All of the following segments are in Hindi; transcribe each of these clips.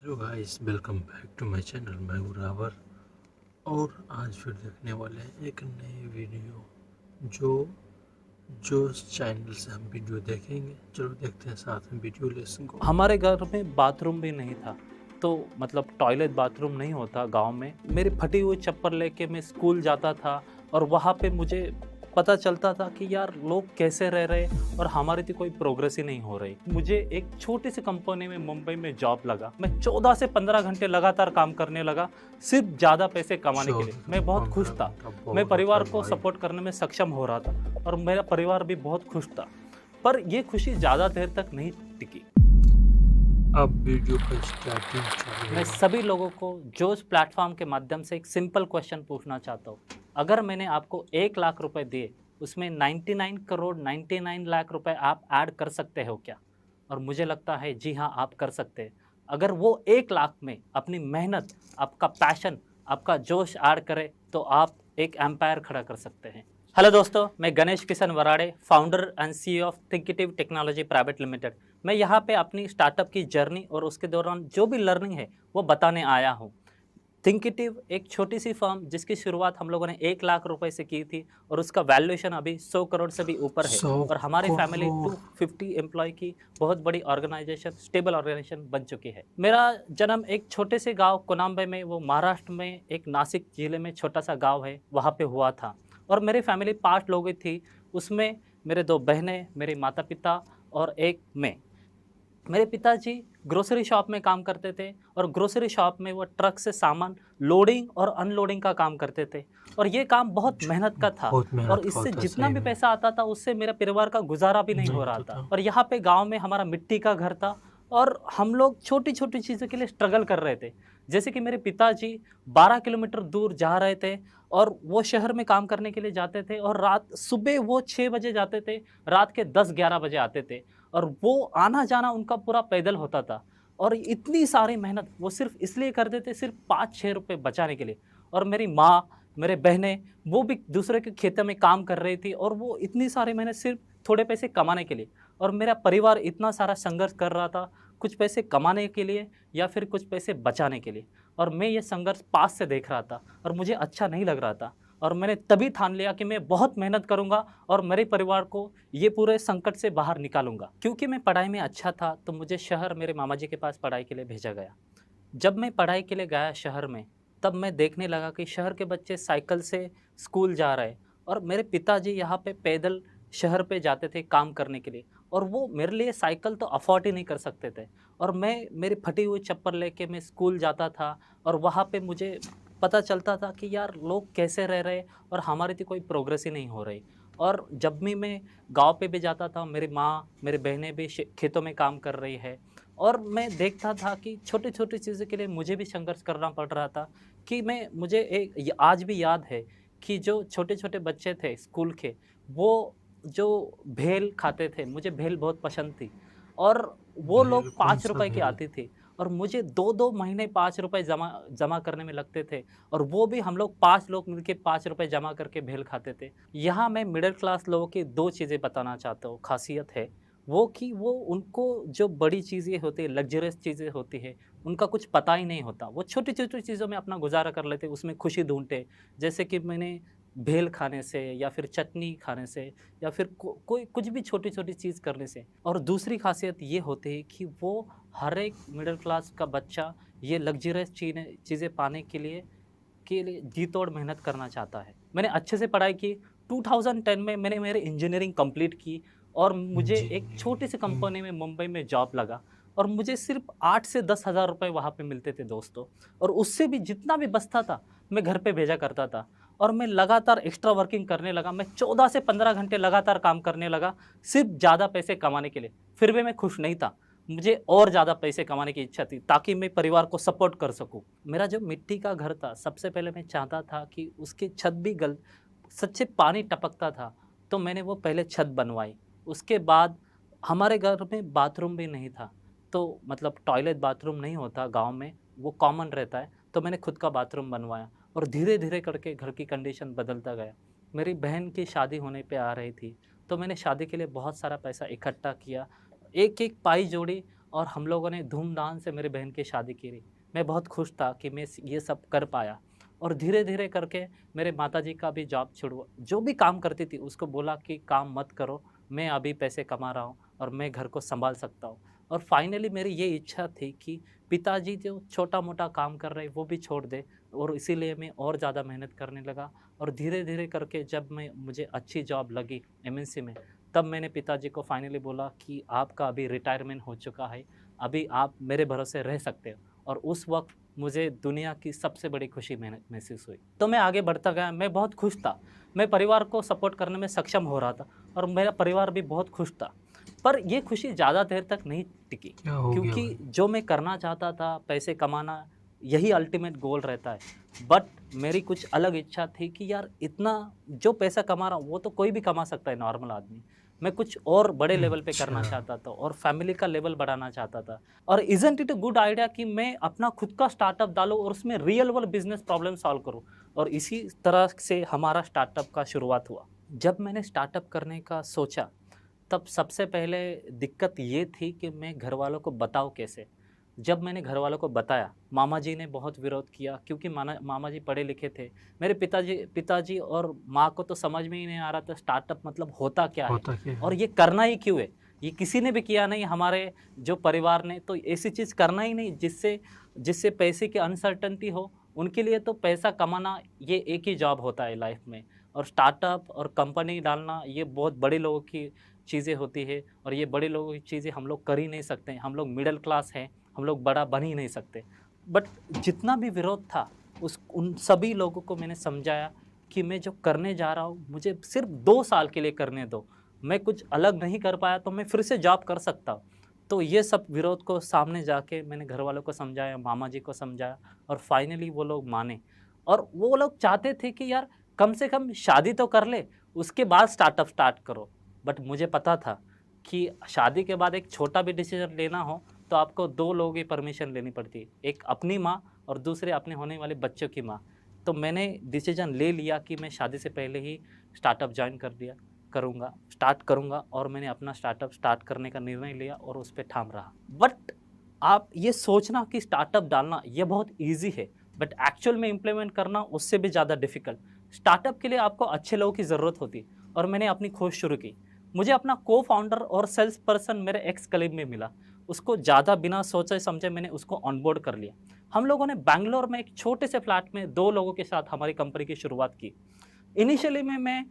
Hello guys, welcome back to my channel. मैं हूं रावर और आज फिर देखने वाले हैं एक नई वीडियो जो जो इस चैनल से हम वीडियो देखेंगे। चलो देखते हैं साथ में वीडियो। Let's go. हमारे घर में बाथरूम भी नहीं था, तो मतलब टॉयलेट बाथरूम नहीं होता गांव में। मेरी फटी हुई चप्पल लेके मैं स्कूल जाता था और वहाँ पे मुझे पता चलता था कि यार लोग कैसे रह रहे और हमारी तो कोई प्रोग्रेस ही नहीं हो रही। मुझे एक छोटी सी कंपनी में मुंबई में जॉब लगा। मैं 14 से 15 घंटे लगातार काम करने लगा, सिर्फ ज़्यादा पैसे कमाने के लिए। मैं बहुत खुश 14 था। घंटा मैं बहुत होता परिवार है को भाई। सपोर्ट करने में सक्षम हो रहा था और मेरा परिवार भी बहुत खुश था। पर ये खुशी ज़्यादा देर तक नहीं टिकी। अब वीडियो का स्टार्टिंग चालू मैं होगा। सभी लोगों को जो इस प्लेटफॉर्म के माध्यम से एक सिंपल क्वेश्चन पूछना चाहता हूँ। अगर मैंने आपको 1 लाख रुपए दिए, उसमें 99 करोड़ 99 लाख रुपए आप ऐड कर सकते हो क्या? और मुझे लगता है जी हाँ, आप कर सकते हैं। अगर वो 1 लाख में अपनी मेहनत, आपका पैशन, आपका जोश ऐड करे तो आप एक एम्पायर खड़ा कर सकते हैं। हेलो दोस्तों, मैं Ganesh Kishan Varade, founder and CEO of Thinkitive Technology Private Limited. मैं यहाँ पे अपनी स्टार्टअप की जर्नी और उसके दौरान जो भी लर्निंग है वो बताने आया हूँ। थिंकिटिव एक छोटी सी फर्म जिसकी शुरुआत हम लोगों ने 1 लाख रुपए से की थी और उसका वैल्यूएशन अभी 100 करोड़ से भी ऊपर है। 100 और हमारी फैमिली करोड़ 250 एम्प्लॉय की बहुत बड़ी ऑर्गेनाइजेशन, स्टेबल ऑर्गेनाइजेशन बन चुकी है। मेरा जन्म एक छोटे से गांव कोनाम्बे में, वो महाराष्ट्र में एक नासिक जिले में छोटा सा गांव है, वहाँ पे हुआ था। और मेरी फैमिली 5 लोग ही थी। उसमें मेरे 2 बहनें, मेरे माता पिता और एक मैं। मेरे पिताजी ग्रोसरी शॉप में काम करते थे और ग्रोसरी शॉप में वो ट्रक से सामान लोडिंग और अनलोडिंग का काम करते थे। और ये काम बहुत मेहनत का था बहुत और मेहनत का इससे होता है जितना सही भी में। पैसा आता था उससे मेरे परिवार का गुजारा भी नहीं नहीं हो रहा होता था। था। और यहाँ पे गांव में हमारा मिट्टी का घर था और हम लोग छोटी-छोटी चीज़ों के लिए स्ट्रगल कर रहे थे। जैसे कि मेरे पिताजी 12 किलोमीटर दूर जा रहे थे और वो शहर में काम करने के लिए जाते थे और रात सुबह वो 6 बजे जाते थे, रात के 10-11 बजे आते थे। और वो आना-जाना उनका पूरा पैदल होता था। और इतनी सारी मेहनत वो सिर्फ़ इसलिए करते थे, सिर्फ़ 5-6 रुपए बचाने के लिए। और मेरी माँ, मेरे बहनें, वो भी दूसरे के खेतों में काम कर रही थी और वो इतनी सारी मेहनत सिर्फ़ थोड़े पैसे कमाने के लिए। और मेरा परिवार इतना सारा संघर्ष कर रहा था, कुछ पैसे कमाने के लिए या फिर कुछ पैसे बचाने के लिए। और मैं ये संघर्ष पास से देख रहा था और मुझे अच्छा नहीं लग रहा था। और मैंने तभी ठान लिया कि मैं बहुत मेहनत करूँगा और मेरे परिवार को ये पूरे संकट से बाहर निकालूँगा। क्योंकि मैं पढ़ाई में अच्छा था, तो मुझे शहर मेरे मामा जी के पास पढ़ाई के लिए भेजा गया। जब मैं पढ़ाई के लिए गया शहर में, तब मैं देखने लगा कि शहर के बच्चे साइकिल से स्कूल जा रहे हैं और मेरे पिताजी यहाँ पे पैदल शहर पे जाते थे काम करने के लिए। और वो मेरे लिए साइकिल तो अफ़ोर्ड ही नहीं कर सकते थे। और मैं मेरी फटी हुई चप्पल लेके मैं स्कूल जाता था और वहाँ पे मुझे पता चलता था कि यार लोग कैसे रह रहे और हमारी तो कोई प्रोग्रेस ही नहीं हो रही। और जब भी मैं गाँव पे भी जाता था, मेरी माँ, मेरी बहनें भी खेतों में काम कर रही है और मैं देखता था कि छोटी-छोटी चीज़ों के लिए मुझे भी संघर्ष करना पड़ रहा था। कि मैं मुझे एक य आज भी याद है कि जो छोटे-छोटे बच्चे थे स्कूल के, वो जो भेल खाते थे, मुझे भेल बहुत पसंद थी और वो भेल लोग कौन सा ₹5 की भेल? आती थी और मुझे 2-2 महीने ₹5 जमा जमा करने में लगते थे। और वो भी हम लोग 5 लोग मिलके ₹5 जमा करके भेल खाते थे। यहाँ मैं मिडल क्लास लोगों की 2 चीज़ें बताना चाहता हूँ, ख़ासियत है। वो कि वो उनको जो बड़ी चीज़ें होती हैं, लग्ज़रियस चीज़ें होती हैं, उनका कुछ पता ही नहीं होता। वो छोटी-छोटी चीज़ों में अपना गुज़ारा कर लेते, उसमें खुशी ढूँढते। जैसे कि मैंने भेल खाने से या फिर चटनी खाने से या फिर कोई कुछ भी छोटी-छोटी चीज़ करने से। और दूसरी ख़ासियत ये होती है कि वो हर एक मिडल क्लास का बच्चा ये लग्ज़रियस चीज़ें पाने के लिए जी तोड़ मेहनत करना चाहता है। मैंने अच्छे से पढ़ाई की, 2010 में मैंने मेरी इंजीनियरिंग कंप्लीट की और मुझे एक छोटी-सी इंजीनियरिंग। कंपनी में मुंबई में जॉब लगा और मुझे सिर्फ़ 8 से 10 हज़ार रुपए वहाँ पे मिलते थे दोस्तों। और उससे भी जितना भी बचता था, मैं घर पे भेजा करता था और मैं लगातार एक्स्ट्रा वर्किंग करने लगा। मैं 14 से 15 घंटे लगातार काम करने लगा, सिर्फ़ ज़्यादा पैसे कमाने के लिए। फिर भी मैं खुश नहीं था। मुझे और ज़्यादा पैसे कमाने की इच्छा थी ताकि मैं परिवार को सपोर्ट कर सकूँ। मेरा जो मिट्टी का घर था, सबसे पहले मैं चाहता था कि उसकी छत भी सच्चे पानी टपकता था, तो मैंने वो पहले छत बनवाई। उसके बाद हमारे घर में बाथरूम भी नहीं था, तो मतलब टॉयलेट बाथरूम नहीं होता गाँव में, वो कॉमन रहता है, तो मैंने खुद का बाथरूम बनवाया और धीरे-धीरे करके घर की कंडीशन बदलता गया। मेरी बहन की शादी होने पे आ रही थी, तो मैंने शादी के लिए बहुत सारा पैसा इकट्ठा किया, एक-एक पाई जोड़ी और हम लोगों ने धूमधाम से मेरी बहन की शादी की। मैं बहुत खुश था कि मैं ये सब कर पाया। और धीरे-धीरे करके मेरे माताजी का भी जॉब छुड़वा, जो भी काम करती थी उसको बोला कि काम मत करो, मैं अभी पैसे कमा रहा हूँ और मैं घर को सँभाल सकता हूँ। और फाइनली मेरी ये इच्छा थी कि पिताजी जो छोटा-मोटा काम कर रहे हैं वो भी छोड़ दें, और इसीलिए मैं और ज़्यादा मेहनत करने लगा। और धीरे-धीरे करके जब मुझे अच्छी जॉब लगी एमएनसी में, तब मैंने पिताजी को फाइनली बोला कि आपका अभी रिटायरमेंट हो चुका है, अभी आप मेरे भरोसे रह सकते हो। और उस वक़्त मुझे दुनिया की सबसे बड़ी खुशी महसूस हुई। तो मैं आगे बढ़ता गया, मैं बहुत खुश था। मैं परिवार को सपोर्ट करने में सक्षम हो रहा था और मेरा परिवार भी बहुत खुश था। पर ये खुशी ज़्यादा देर तक नहीं टिकी, क्या हो गया क्योंकि भाई? जो मैं करना चाहता था, पैसे कमाना, यही अल्टीमेट गोल रहता है। बट मेरी कुछ अलग इच्छा थी कि यार इतना जो पैसा कमा रहा हूँ वो तो कोई भी कमा सकता है नॉर्मल आदमी। मैं कुछ और बड़े लेवल पे करना अच्छा। चाहता था और फैमिली का लेवल बढ़ाना चाहता था। और isn't it a good idea कि मैं अपना खुद का स्टार्टअप डालूँ और उसमें real world business problem solve करूँ। और इसी तरह से हमारा स्टार्टअप का शुरुआत हुआ। जब मैंने स्टार्टअप करने का सोचा, तब सबसे पहले दिक्कत ये थी कि मैं घरवालों को बताऊँ कैसे? जब मैंने घरवालों को बताया, मामा जी ने बहुत विरोध किया, क्योंकि मामा जी पढ़े लिखे थे। मेरे पिताजी और माँ को तो समझ में ही नहीं आ रहा था स्टार्टअप मतलब होता क्या है? होता क्या और है? ये करना ही क्यों है? ये किसी ने भी किया नहीं हमारे जो परिवार ने, तो ऐसी चीज़ करना ही नहीं जिससे जिससे पैसे की अनसर्टेनिटी हो। उनके लिए तो पैसा कमाना ये एक ही जॉब होता है लाइफ में, और स्टार्टअप और कंपनी डालना ये बहुत बड़े लोगों की चीज़ें होती है, और ये बड़े लोगों की चीज़ें हम लोग कर ही नहीं सकते हैं। हम लोग मिडिल क्लास हैं, हम लोग बड़ा बन ही नहीं सकते। बट जितना भी विरोध था, उन सभी लोगों को मैंने समझाया कि मैं जो करने जा रहा हूँ मुझे सिर्फ 2 साल के लिए करने दो। मैं कुछ अलग नहीं कर पाया तो मैं फिर से जॉब कर सकता हूँ। तो ये सब विरोध को सामने जाके मैंने घरवालों को समझाया, मामा जी को समझाया, और फाइनली वो लोग माने। और वो लोग चाहते थे कि यार कम से कम शादी तो कर ले, उसके बाद स्टार्टअप स्टार्ट करो। बट मुझे पता था कि शादी के बाद एक छोटा भी डिसीज़न लेना हो तो आपको 2 लोगों की परमिशन लेनी पड़ती है, एक अपनी माँ और दूसरे अपने होने वाले बच्चों की माँ। तो मैंने डिसीज़न ले लिया कि मैं शादी से पहले ही स्टार्टअप जॉइन स्टार्ट करूँगा, और मैंने अपना स्टार्टअप स्टार्ट करने का निर्णय लिया और उस पे ठाम रहा। बट आप ये सोचना कि स्टार्टअप डालना ये बहुत ईज़ी है, बट एक्चुअल में इम्प्लीमेंट करना उससे भी ज़्यादा डिफ़िकल्ट। स्टार्टअप के लिए आपको अच्छे लोगों की ज़रूरत होती है, और मैंने अपनी खोज शुरू की। मुझे अपना को-फाउंडर और सेल्स पर्सन मेरे एक्स कलीग में मिला। उसको ज़्यादा बिना सोचे समझे मैंने उसको ऑनबोर्ड कर लिया। हम लोगों ने बैंगलोर में एक छोटे से फ्लैट में 2 लोगों के साथ हमारी कंपनी की शुरुआत की। इनिशियली में मैं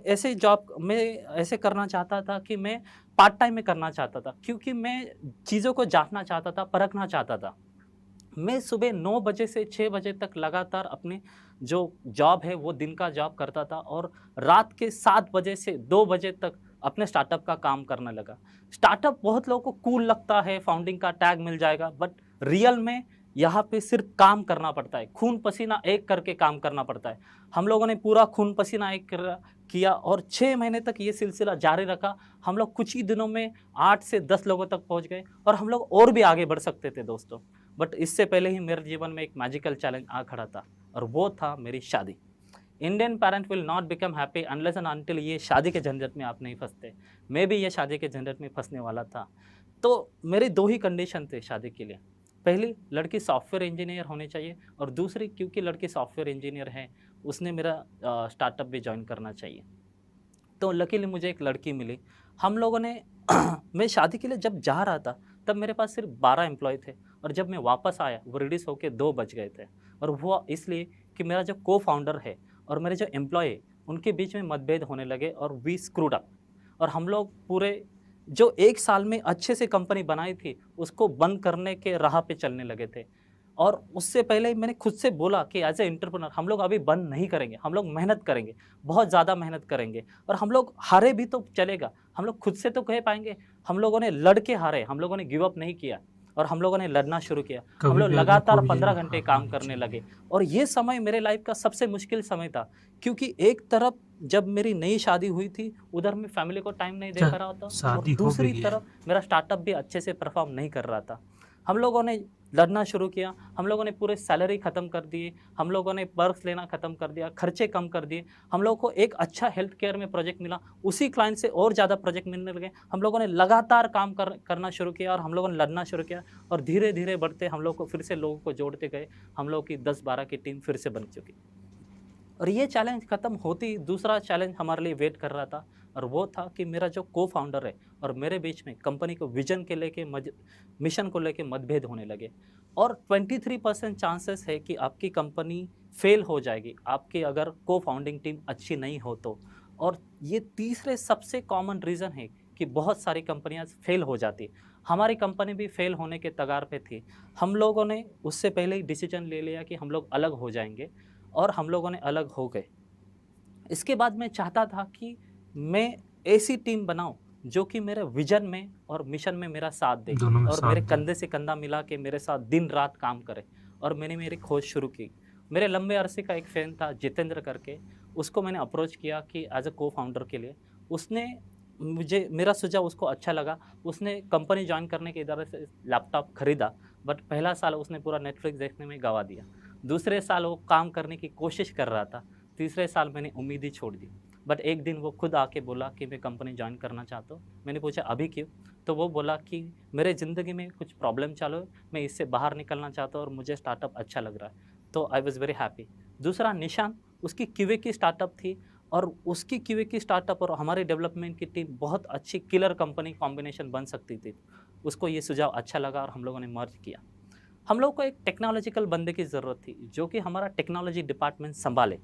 ऐसे करना चाहता था कि मैं पार्ट टाइम में करना चाहता था, क्योंकि मैं चीज़ों को जानना चाहता था, परखना चाहता था। मैं सुबह 9 बजे से 6 बजे तक लगातार अपनी जो जॉब है वो दिन का जॉब करता था, और रात के 7 बजे से 2 बजे तक अपने स्टार्टअप का काम करने लगा। स्टार्टअप बहुत लोगों को कूल लगता है, फाउंडिंग का टैग मिल जाएगा, बट रियल में यहाँ पे सिर्फ काम करना पड़ता है, खून पसीना एक करके काम करना पड़ता है। हम लोगों ने पूरा खून पसीना किया और 6 महीने तक ये सिलसिला जारी रखा। हम लोग कुछ ही दिनों में 8 से 10 लोगों तक पहुँच गए, और हम लोग और भी आगे बढ़ सकते थे दोस्तों। बट इससे पहले ही मेरे जीवन में एक मैजिकल चैलेंज आ खड़ा था, और वो था मेरी शादी। Indian parent will not become happy unless and until ये शादी के झंझट में आप नहीं फंसते। मैं भी ये शादी के झंझट में फंसने वाला था। तो मेरे 2 ही कंडीशन थे शादी के लिए। पहली, लड़की सॉफ्टवेयर इंजीनियर होनी चाहिए, और दूसरी, क्योंकि लड़की सॉफ्टवेयर इंजीनियर है, उसने मेरा स्टार्टअप भी जॉइन करना चाहिए। तो लकीली मुझे एक लड़की मिली। हम लोगों ने मैं शादी के लिए जब जा रहा था तब मेरे पास सिर्फ 12 एम्प्लॉय थे, और जब मैं वापस आया वो रिड्यूस होके 2 बच गए थे। और वो इसलिए कि मेरा जो को-फाउंडर है और मेरे जो एम्प्लॉय है उनके बीच में मतभेद होने लगे, और वी स्क्रूड अप। और हम लोग पूरे जो 1 साल में अच्छे से कंपनी बनाई थी उसको बंद करने के राह पे चलने लगे थे। और उससे पहले मैंने खुद से बोला कि एज़ ए एंटरप्रेन्योर हम लोग अभी बंद नहीं करेंगे, हम लोग मेहनत करेंगे, बहुत ज़्यादा मेहनत करेंगे, और हम लोग हारे भी तो चलेगा, हम लोग खुद से तो कह पाएँगे। हम लोगों ने लड़ के हारे, हम लोगों ने गिव अप नहीं किया, और हम लोगों ने लड़ना शुरू किया। हम कभी लोग भी आदमी लगातार को ये 15 घंटे काम हाँ करने जी। लगे, और ये समय मेरे लाइफ का सबसे मुश्किल समय था, क्योंकि एक तरफ जब मेरी नई शादी हुई थी, उधर मैं फैमिली को टाइम नहीं दे अच्छा, पा रहा था, और शादी हो भी दूसरी गया है। तरफ मेरा स्टार्टअप भी अच्छे से परफ़ॉर्म नहीं कर रहा था। हम लोगों ने लड़ना शुरू किया, हम लोगों ने पूरे सैलरी ख़त्म कर दिए, हम लोगों ने पर्क्स लेना ख़त्म कर दिया, खर्चे कम कर दिए। हम लोगों को एक अच्छा हेल्थ केयर में प्रोजेक्ट मिला, उसी क्लाइंट से और ज़्यादा प्रोजेक्ट मिलने लगे। हम लोगों ने लगातार काम करना शुरू किया और हम लोगों ने लड़ना शुरू किया और धीरे-धीरे बढ़ते हम लोग को फिर से लोगों को जोड़ते गए। हम लोग की 10-12 की टीम फिर से बन चुकी। और ये चैलेंज ख़त्म होते ही दूसरा चैलेंज हमारे लिए वेट कर रहा था और वो था कि मेरा जो को-फाउंडर है और मेरे बीच में कंपनी को विज़न के लेके मिशन को लेके मतभेद होने लगे और 23% चांसेस है कि आपकी कंपनी फेल हो जाएगी, आपकी अगर को-फाउंडिंग टीम अच्छी नहीं हो तो। और ये तीसरे सबसे कॉमन रीज़न है कि बहुत सारी कंपनियाँ फेल हो जाती। हमारी कंपनी भी फेल होने के कगार पे थी। हम लोगों ने उससे पहले ही डिसीजन ले लिया कि हम लोग अलग हो जाएंगे और हम लोगों ने अलग हो गए। इसके बाद मैं चाहता था कि मैं ऐसी टीम बनाऊं जो कि मेरे विजन में और मिशन में मेरा साथ दे दोनों में और साथ मेरे दें। कंधे से कंधा मिला के मेरे साथ दिन रात काम करे। और मैंने मेरी खोज शुरू की। मेरे लंबे अरसे का एक फ़ैन था जितेंद्र करके, उसको मैंने अप्रोच किया कि एज अ को-फाउंडर के लिए। उसने मुझे मेरा सुझाव उसको अच्छा लगा। उसने कंपनी ज्वाइन करने के इरादे से लैपटॉप खरीदा, बट पहला साल उसने पूरा नेटफ्लिक्स देखने में गवा दिया। दूसरे साल वो काम करने की कोशिश कर रहा था। तीसरे साल मैंने उम्मीद ही छोड़ दी। बट एक दिन वो खुद आके बोला कि मैं कंपनी ज्वाइन करना चाहता हूँ। मैंने पूछा अभी क्यों? तो वो बोला कि मेरे ज़िंदगी में कुछ प्रॉब्लम चालू है, मैं इससे बाहर निकलना चाहता हूँ और मुझे स्टार्टअप अच्छा लग रहा है। तो आई वाज़ वेरी हैप्पी। दूसरा निशान, उसकी क्यूए की स्टार्टअप थी और उसकी क्यूए की स्टार्टअप और हमारी डेवलपमेंट की टीम बहुत अच्छी किलर कंपनी कॉम्बिनेशन बन सकती थी। उसको ये सुझाव अच्छा लगा और हम लोगों ने मर्ज किया। हम लोग को एक टेक्नोलॉजिकल बंदे की ज़रूरत थी जो कि हमारा टेक्नोलॉजी डिपार्टमेंट संभाले।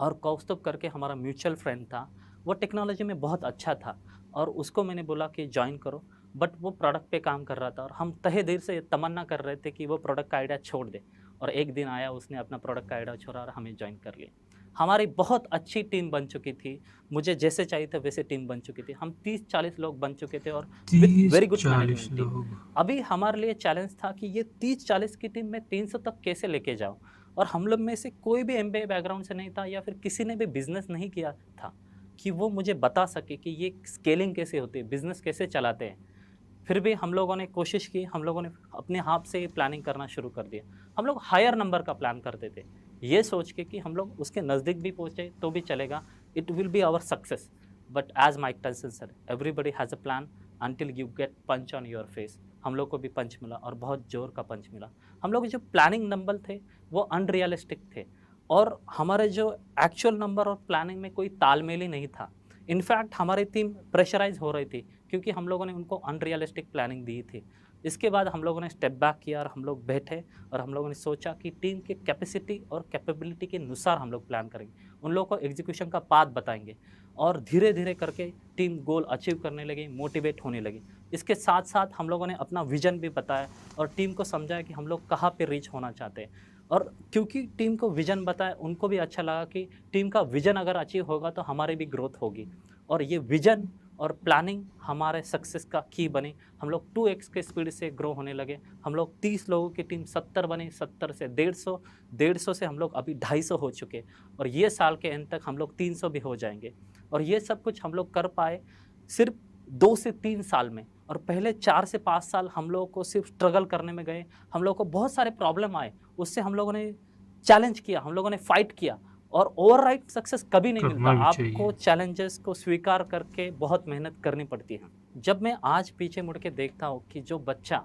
और कौस्तुभ करके हमारा म्यूचुअल फ्रेंड था, वो टेक्नोलॉजी में बहुत अच्छा था और उसको मैंने बोला कि ज्वाइन करो। बट वो प्रोडक्ट पे काम कर रहा था और हम तहे दिल से तमन्ना कर रहे थे कि वो प्रोडक्ट का आइडिया छोड़ दे। और एक दिन आया, उसने अपना प्रोडक्ट का आइडिया छोड़ा और हमें ज्वाइन कर लिया। हमारी बहुत अच्छी टीम बन चुकी थी, मुझे जैसे चाहिए था वैसे टीम बन चुकी थी। हम 30-40 लोग बन चुके थे और with very good 30-40 management team. लोग। अभी हमारे लिए चैलेंज था कि ये 30-40 की टीम में 300 तक कैसे लेके जाऊँ। और हम लोग में से कोई भी एमबीए बैकग्राउंड से नहीं था या फिर किसी ने भी बिज़नेस नहीं किया था कि वो मुझे बता सके कि ये स्केलिंग कैसे होती है, बिज़नेस कैसे चलाते हैं। फिर भी हम लोगों ने कोशिश की, हम लोगों ने अपने हाथ से ही प्लानिंग करना शुरू कर दिया। हम लोग हायर नंबर का प्लान करते थे, ये सोच के कि हम लोग उसके नज़दीक भी पहुँचे तो भी चलेगा, it will be our success. But as Mike Tyson sir, everybody has a plan until you get punch on your face. हम लोग को भी पंच मिला और बहुत ज़ोर का पंच मिला। हम लोग जो प्लानिंग नंबर थे वो अनरियलिस्टिक थे और हमारे जो एक्चुअल नंबर और प्लानिंग में कोई तालमेल ही नहीं था। इनफैक्ट हमारी टीम प्रेशराइज हो रही थी क्योंकि हम लोगों ने उनको अनरियलिस्टिक प्लानिंग दी थी। इसके बाद हम लोगों ने स्टेप बैक किया और हम लोग बैठे और हम लोगों ने सोचा कि टीम के कैपेसिटी और कैपेबिलिटी के अनुसार हम लोग प्लान करेंगे, उन लोगों को एग्जीक्यूशन का पाथ बताएंगे और धीरे धीरे करके टीम गोल अचीव करने लगी, मोटिवेट होने लगी। इसके साथ साथ हम लोगों ने अपना विजन भी बताया और टीम को समझाया कि हम लोग कहाँ पे रीच होना चाहते हैं। और क्योंकि टीम को विजन बताया, उनको भी अच्छा लगा कि टीम का विजन अगर अचीव होगा तो हमारी भी ग्रोथ होगी। और ये विजन और प्लानिंग हमारे सक्सेस का की बनी। हम लोग 2x के स्पीड से ग्रो होने लगे। हम लोग 30 लोगों की टीम 70 बनी, 70 से 150, 150 से हम लोग अभी 250 हो चुके और ये साल के एंड तक हम लोग 300 भी हो जाएंगे। और ये सब कुछ हम लोग कर पाए सिर्फ 2 से 3 साल में। और पहले 4 से 5 साल हम लोगों को सिर्फ स्ट्रगल करने में गए। हम लोगों को बहुत सारे प्रॉब्लम आए, उससे हम लोगों ने चैलेंज किया, हम लोगों ने फाइट किया। और ओवरनाइट सक्सेस कभी नहीं करना मिलता, भी आपको चैलेंजेस को स्वीकार करके बहुत मेहनत करनी पड़ती है। जब मैं आज पीछे मुड़ के देखता हूँ कि जो बच्चा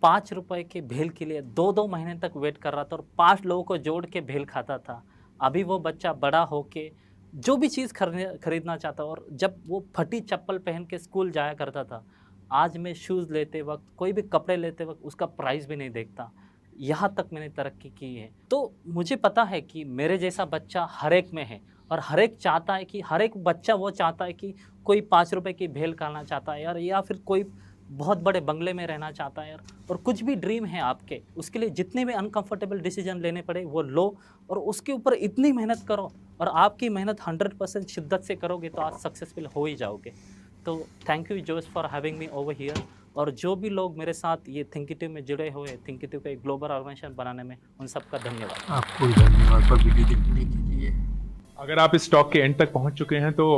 5 रुपए के भेल के लिए 2-2 महीने तक वेट कर रहा था और 5 लोगों को जोड़ के भेल खाता था, अभी वो बच्चा बड़ा होके जो भी चीज़ खरीदना चाहता और जब वो फटी चप्पल पहन के स्कूल जाया करता था, आज मैं शूज़ लेते वक्त, कोई भी कपड़े लेते वक्त उसका प्राइस भी नहीं देखता। यहाँ तक मैंने तरक्की की है। तो मुझे पता है कि मेरे जैसा बच्चा हर एक में है और हर एक चाहता है कि हर एक बच्चा वो चाहता है कि कोई 5 रुपए की भेल खाना चाहता है यार, या फिर कोई बहुत बड़े बंगले में रहना चाहता है यार। और कुछ भी ड्रीम है आपके, उसके लिए जितने भी अनकंफर्टेबल डिसीजन लेने पड़े वो लो और उसके ऊपर इतनी मेहनत करो। और आपकी मेहनत 100% शिद्दत से करोगे तो आज सक्सेसफुल हो ही जाओगे। तो थैंक यू जोश for having me over here. और जो भी लोग मेरे साथ ये थिंकिटिव में जुड़े हुए, थिंकिटिव को एक ग्लोबल ऑर्गेनाइजेशन बनाने में, उन सबका धन्यवाद। आपको भी धन्यवाद वीडियो देखने के लिए। अगर आप इस टॉक के एंड तक पहुंच चुके हैं तो